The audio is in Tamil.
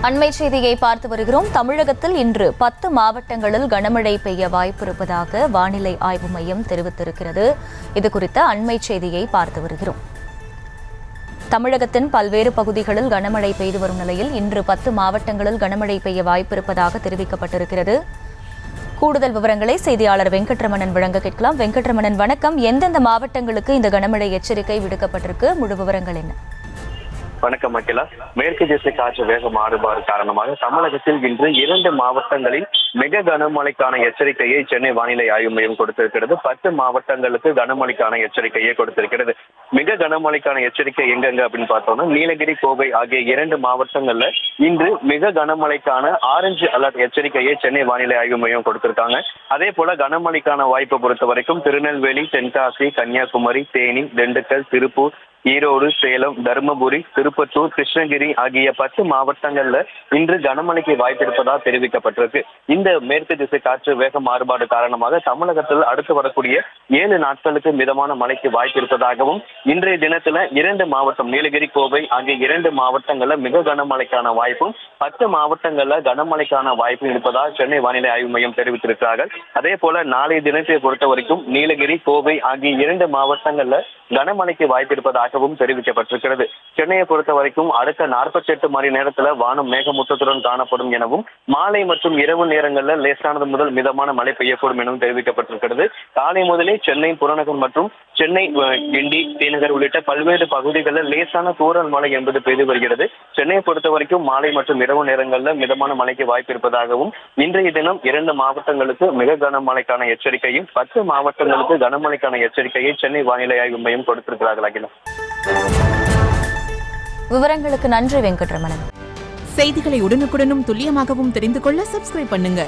அண்மை செய்தியை பார்த்து வருகிறோம். தமிழகத்தில் இன்று 10 மாவட்டங்களில் கனமழை பெய்ய வாய்ப்பிருப்பதாக வானிலை ஆய்வு மையம் தெரிவித்திருக்கிறது. இதுகுறித்த அண்மை செய்தியை பார்த்து வருகிறோம். தமிழகத்தின் பல்வேறு பகுதிகளில் கனமழை பெய்து வரும் நிலையில் இன்று 10 மாவட்டங்களில் கனமழை பெய்ய வாய்ப்பிருப்பதாக தெரிவிக்கப்பட்டிருக்கிறது. கூடுதல் விவரங்களை செய்தியாளர் வெங்கட்ரமணன் வழங்க கேட்கலாம். வெங்கட்ரமணன், வணக்கம். எந்தெந்த மாவட்டங்களுக்கு இந்த கனமழை எச்சரிக்கை விடுக்கப்பட்டிருக்கு? முழு விவரங்கள் என்ன? வணக்கம் அகிலா. மேற்கு திசை காற்று வேக மாறுபாடு காரணமாக தமிழகத்தில் இன்று 2 மாவட்டங்களில் மிக கனமழைக்கான எச்சரிக்கையை சென்னை வானிலை ஆய்வு மையம் கொடுத்திருக்கிறது. 10 மாவட்டங்களுக்கு கனமழைக்கான எச்சரிக்கையை கொடுத்திருக்கிறது. மிக கனமழைக்கான எச்சரிக்கை எங்கெங்க அப்படின்னு பார்த்தோம்னா நீலகிரி, கோவை ஆகிய 2 மாவட்டங்கள்ல இன்று மிக கனமழைக்கான ஆரஞ்சு அலர்ட் எச்சரிக்கையை சென்னை வானிலை ஆய்வு மையம் கொடுத்திருக்காங்க. அதே போல கனமழைக்கான வாய்ப்பை பொறுத்த வரைக்கும் திருநெல்வேலி, தென்காசி, கன்னியாகுமரி, தேனி, திண்டுக்கல், திருப்பூர், ஈரோடு, சேலம், தருமபுரி, திருப்பத்தூர், கிருஷ்ணகிரி ஆகிய 10 மாவட்டங்கள்ல இன்று கனமழைக்கு வாய்ப்பிருப்பதாக தெரிவிக்கப்பட்டிருக்கு. இந்த மேற்கு திசை காற்று வேக மாறுபாடு காரணமாக தமிழகத்தில் அடுத்து வரக்கூடிய 7 நாட்களுக்கு மிதமான மழைக்கு வாய்ப்பிருப்பதாகவும் இன்றைய தினத்துல 2 மாவட்டம் நீலகிரி, கோவை ஆகிய 2 மாவட்டங்கள்ல மிக கனமழைக்கான வாய்ப்பும் 10 மாவட்டங்கள்ல கனமழைக்கான வாய்ப்பும் இருப்பதாக சென்னை வானிலை ஆய்வு மையம் தெரிவித்திருக்கிறார்கள். அதே போல நாளைய தினத்தை பொறுத்த வரைக்கும் நீலகிரி, கோவை ஆகிய 2 மாவட்டங்கள்ல கனமழைக்கு வாய்ப்பிருப்பதாகவும் தெரிவிக்கப்பட்டிருக்கிறது. சென்னையை பொறுத்த வரைக்கும் அடுத்த 48 மணி நேரத்துல வானம் மேகமூட்டத்துடன் காணப்படும் எனவும் மாலை மற்றும் இரவு நேரங்களில் லேசானது முதல் மிதமான மழை பெய்யக்கூடும் எனவும் தெரிவிக்கப்பட்டிருக்கிறது. காலை முதலே சென்னை புறநகர் மற்றும் சென்னை, கிண்டி, தீநகர் உள்ளிட்ட பல்வேறு பகுதிகளில் லேசான தூறல் மழை என்பது பெய்து வருகிறது. சென்னையை பொறுத்த வரைக்கும் மாலை மற்றும் இரவு நேரங்களில் மிதமான மழைக்கு வாய்ப்பு இருப்பதாகவும் இன்றைய தினம் 2 மாவட்டங்களுக்கு மிக கனமழைக்கான எச்சரிக்கையும் 10 மாவட்டங்களுக்கு கனமழைக்கான எச்சரிக்கையை சென்னை வானிலை ஆய்வு மையம் கொடுத்திருக்கிறார்கள். விவரங்களுக்கு நன்றி வெங்கட்ரமணன். செய்திகளை உடனுக்குடனும் துல்லியமாகவும் தெரிந்து கொள்ள சப்ஸ்கிரைப் பண்ணுங்க.